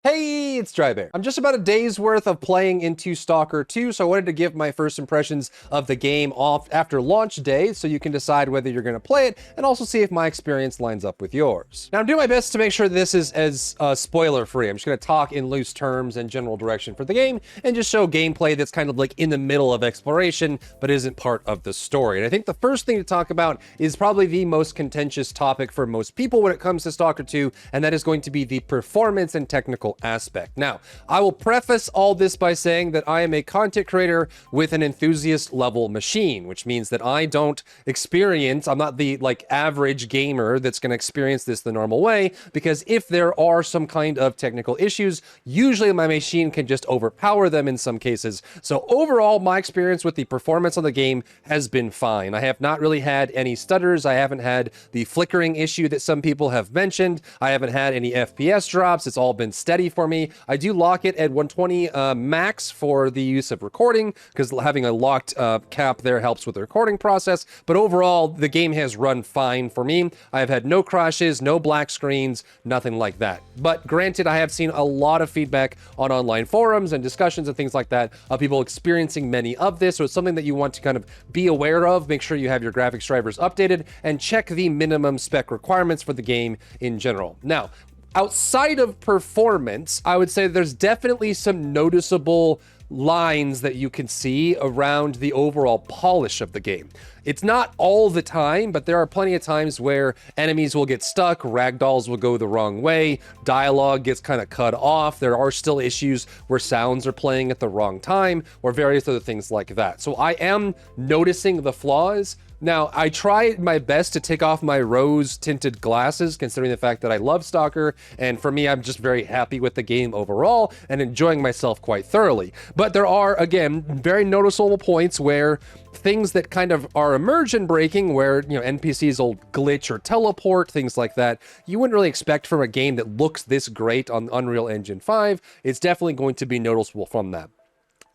Hey, it's Drybear. I'm just about a day's worth of playing into Stalker 2, so I wanted to give my first impressions of the game off after launch day so you can decide whether you're going to play it and also see if my experience lines up with yours. Now, I'm doing my best to make sure this is as spoiler-free. I'm just going to talk in loose terms and general direction for the game and just show gameplay that's kind of like in the middle of exploration but isn't part of the story. And I think the first thing to talk about is probably the most contentious topic for most people when it comes to Stalker 2, and that is going to be the performance and technical aspect. Now, I will preface all this by saying that I am a content creator with an enthusiast level machine, which means that I don't experience, I'm not the like average gamer that's going to experience this the normal way, because if there are some kind of technical issues, usually my machine can just overpower them in some cases. So overall, my experience with the performance on the game has been fine. I have not really had any stutters. I haven't had the flickering issue that some people have mentioned. I haven't had any FPS drops. It's all been steady for me. I do lock it at 120 max for the use of recording, because having a locked cap there helps with the recording process. But overall, the game has run fine for me. I have had no crashes, no black screens, nothing like that. But granted, I have seen a lot of feedback on online forums and discussions and things like that of people experiencing many of this. So it's something that you want to kind of be aware of. Make sure you have your graphics drivers updated and check the minimum spec requirements for the game in general. Now, outside of performance, I would say there's definitely some noticeable lines that you can see around the overall polish of the game. It's not all the time, but there are plenty of times where enemies will get stuck, ragdolls will go the wrong way, dialogue gets kind of cut off, there are still issues where sounds are playing at the wrong time, or various other things like that. So I am noticing the flaws. Now, I try my best to take off my rose-tinted glasses, considering the fact that I love Stalker, and for me, I'm just very happy with the game overall and enjoying myself quite thoroughly. But there are, again, very noticeable points where things that kind of are immersion breaking, where, you know, NPCs will glitch or teleport, things like that, you wouldn't really expect from a game that looks this great on Unreal Engine 5. It's definitely going to be noticeable from that.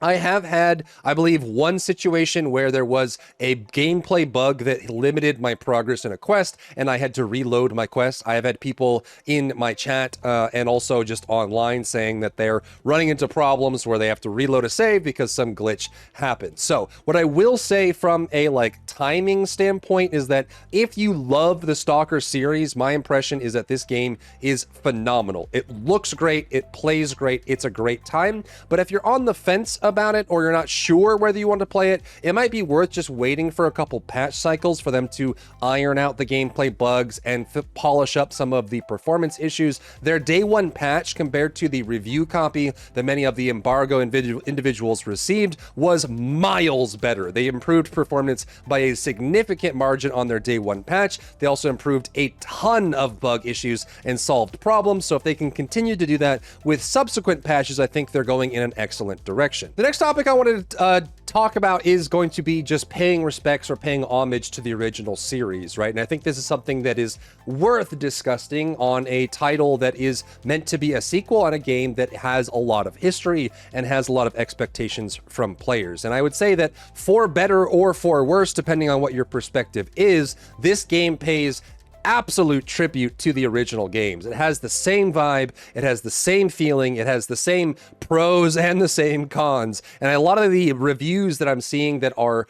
I have had, I believe, one situation where there was a gameplay bug that limited my progress in a quest, and I had to reload my quest. I have had people in my chat and also just online saying that they're running into problems where they have to reload a save because some glitch happened. So what I will say from a timing standpoint is that if you love the Stalker series, my impression is that this game is phenomenal. It looks great, it plays great, it's a great time. But if you're on the fence about it, or you're not sure whether you want to play it, it might be worth just waiting for a couple patch cycles for them to iron out the gameplay bugs and polish up some of the performance issues. Their day one patch compared to the review copy that many of the embargo individuals received was miles better. They improved performance by a significant margin on their day one patch. They also improved a ton of bug issues and solved problems. So if they can continue to do that with subsequent patches, I think they're going in an excellent direction. The next topic I wanted to talk about is going to be just paying respects or paying homage to the original series, right? And I think this is something that is worth discussing on a title that is meant to be a sequel on a game that has a lot of history and has a lot of expectations from players. And I would say that for better or for worse, depending on what your perspective is, this game pays absolute tribute to the original games. It has the same vibe, it has the same feeling, it has the same pros and the same cons. And a lot of the reviews that I'm seeing that are,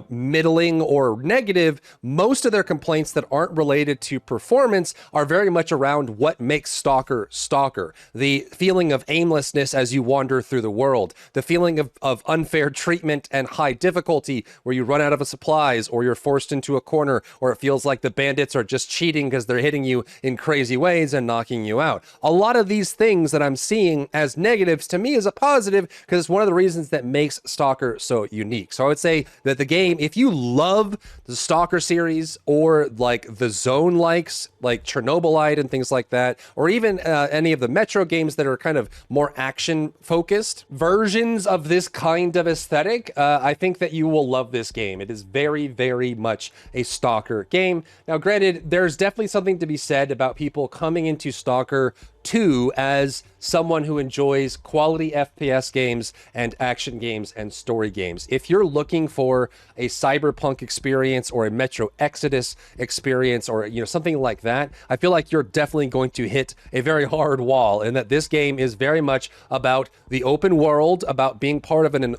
middling or negative, most of their complaints that aren't related to performance are very much around what makes Stalker Stalker. The feeling of aimlessness as you wander through the world, the feeling of unfair treatment and high difficulty where you run out of supplies or you're forced into a corner, or it feels like the bandits are just cheating because they're hitting you in crazy ways and knocking you out. A lot of these things that I'm seeing as negatives to me is a positive, because it's one of the reasons that makes Stalker so unique. So I would say that the game, if you love the Stalker series or the Zone likes, like Chornobyl and things like that, or even any of the Metro games that are kind of more action focused versions of this kind of aesthetic, I think that you will love this game. It is very, very much a Stalker game. Now, granted, there's definitely something to be said about people coming into Stalker 2 as someone who enjoys quality FPS games and action games and story games. If you're looking for a cyberpunk experience or a Metro Exodus experience or something like that, I feel like you're definitely going to hit a very hard wall, and that this game is very much about the open world, about being part of an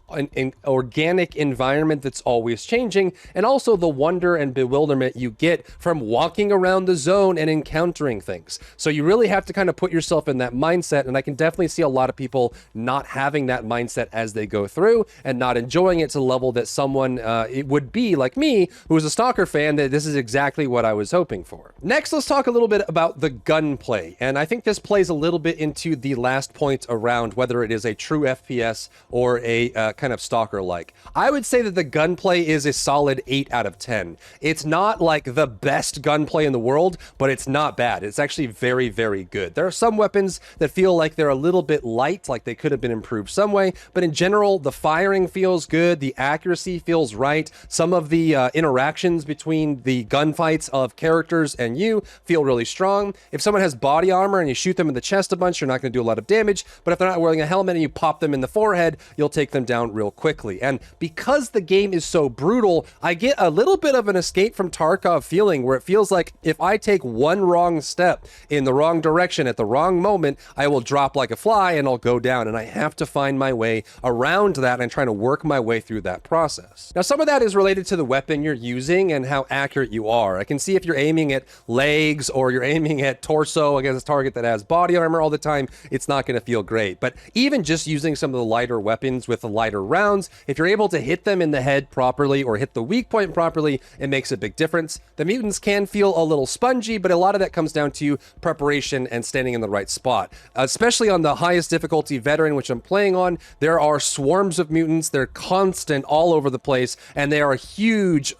organic environment that's always changing, and also the wonder and bewilderment you get from walking around the zone and encountering things. So you really have to kind of put yourself in that mindset, and I can definitely see a lot of people not having that mindset as they go through and not enjoying it to the level that someone it would be like me, who is a Stalker fan, that this is exactly what I was hoping for. Next, let's talk a little bit about the gunplay, and I think this plays a little bit into the last point around whether it is a true FPS or a kind of Stalker-like. I would say that the gunplay is a solid 8 out of 10. It's not like the best gunplay in the world, but it's not bad. It's actually very, very good. There are some weapons that feel like they're a little bit light, like they could have been improved some way, but in general, the firing feels good, the accuracy feels right, some of the interactions between the gunfights of characters and you feel really strong. If someone has body armor and you shoot them in the chest a bunch, you're not going to do a lot of damage, but if they're not wearing a helmet and you pop them in the forehead, you'll take them down real quickly. And because the game is so brutal, I get a little bit of an Escape from Tarkov feeling, where it feels like if I take one wrong step in the wrong direction at the wrong moment, I will drop like a fly and I'll go down, and I have to find my way around that and trying to work my way through that process. Now, some of that is related to the weapon you're using and how accurate you are. I can see if you're aiming at legs or you're aiming at torso against a target that has body armor all the time, it's not going to feel great. But even just using some of the lighter weapons with the lighter rounds, if you're able to hit them in the head properly or hit the weak point properly, it makes a big difference. The mutants can feel a little spongy, but a lot of that comes down to preparation and standing in the right spot. Especially on the highest difficulty veteran, which I'm playing on, there are swarms of mutants. They're constant all over the place, and they are a huge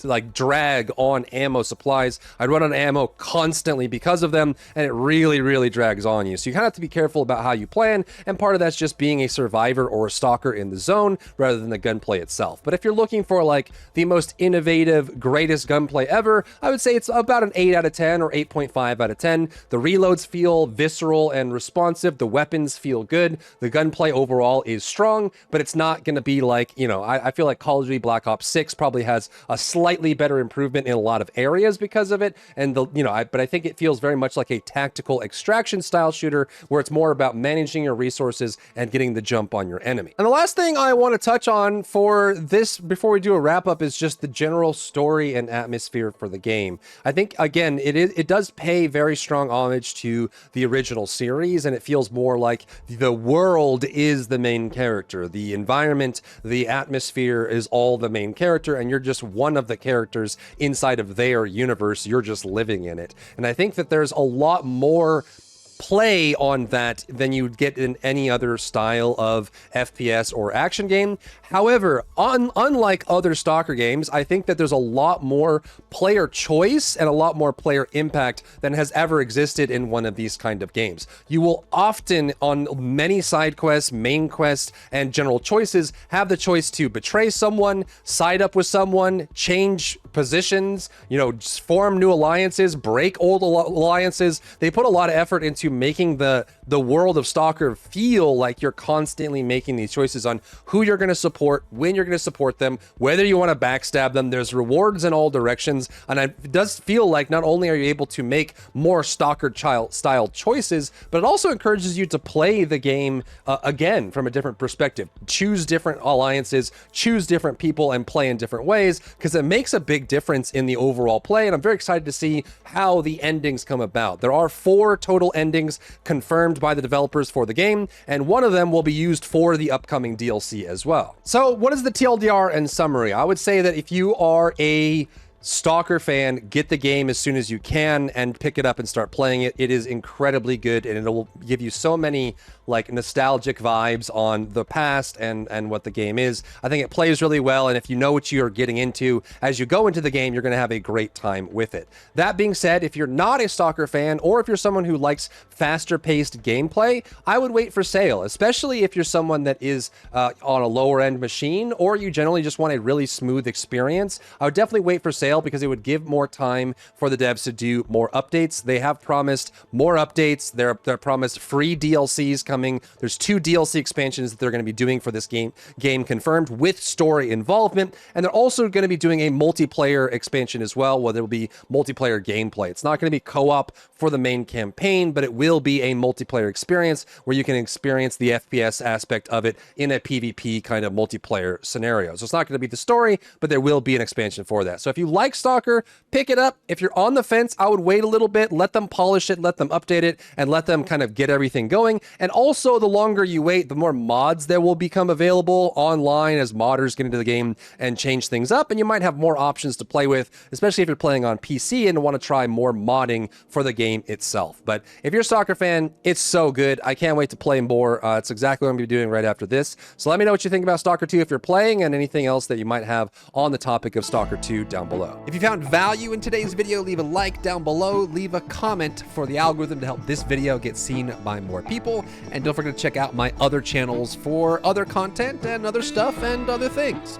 like drag on ammo supplies. I run on ammo constantly because of them, and it really, really drags on you. So you kind of have to be careful about how you plan, and part of that's just being a survivor or a stalker in the zone rather than the gunplay itself. But if you're looking for like the most innovative, greatest gunplay ever, I would say it's about an 8 out of 10 or 8.5 out of 10. The reloads feel visceral and responsive. The weapons feel good. The gunplay overall is strong, but it's not going to be like, I feel like Call of Duty Black Ops 6 probably has a slightly better improvement in a lot of areas because of it, and but I think it feels very much like a tactical extraction style shooter, where it's more about managing your resources and getting the jump on your enemy. And the last thing I want to touch on for this before we do a wrap up is just the general story and atmosphere for the game. I think again it does pay very strong homage to the original series, and it feels more like the world is the main character, the environment, the atmosphere is all the main character, and you're just one of the characters inside of their universe. You're just living in it. And I think that there's a lot more play on that than you'd get in any other style of FPS or action game. However, unlike other Stalker games, I think that there's a lot more player choice and a lot more player impact than has ever existed in one of these kind of games. You will often, on many side quests, main quests, and general choices, have the choice to betray someone, side up with someone, change positions, form new alliances, break old alliances. They put a lot of effort into making the world of Stalker feel like you're constantly making these choices on who you're going to support, when you're going to support them, whether you want to backstab them. There's rewards in all directions, and it does feel like not only are you able to make more Stalker style choices, but it also encourages you to play the game again from a different perspective. Choose different alliances, choose different people, and play in different ways, because it makes a big difference in the overall play, and I'm very excited to see how the endings come about. There are 4 total endings confirmed by the developers for the game, and one of them will be used for the upcoming DLC as well. So what is the TLDR and summary? I would say that if you are a Stalker fan, get the game as soon as you can and pick it up and start playing it. It is incredibly good, and it will give you so many like nostalgic vibes on the past and what the game is. I think it plays really well, and if you know what you're getting into as you go into the game, you're going to have a great time with it. That being said, if you're not a Stalker fan, or if you're someone who likes faster paced gameplay, I would wait for sale, especially if you're someone that is on a lower end machine, or you generally just want a really smooth experience. I would definitely wait for sale sale because it would give more time for the devs to do more updates. They have promised more updates. They're promised free DLCs coming. There's 2 DLC expansions that they're going to be doing for this game confirmed with story involvement. And they're also going to be doing a multiplayer expansion as well, where there will be multiplayer gameplay. It's not going to be co-op for the main campaign, but it will be a multiplayer experience where you can experience the FPS aspect of it in a PvP kind of multiplayer scenario. So it's not going to be the story, but there will be an expansion for that. So if you like Stalker, pick it up. If you're on the fence, I would wait a little bit, let them polish it, let them update it, and let them kind of get everything going. And also, the longer you wait, the more mods that will become available online as modders get into the game and change things up, and you might have more options to play with, especially if you're playing on PC and want to try more modding for the game itself. But if you're a Stalker fan, it's so good. I can't wait to play more. It's exactly what I'm going to be doing right after this. So let me know what you think about Stalker 2 if you're playing, and anything else that you might have on the topic of Stalker 2 down below. If you found value in today's video, leave a like down below, leave a comment for the algorithm to help this video get seen by more people, and don't forget to check out my other channels for other content and other stuff and other things.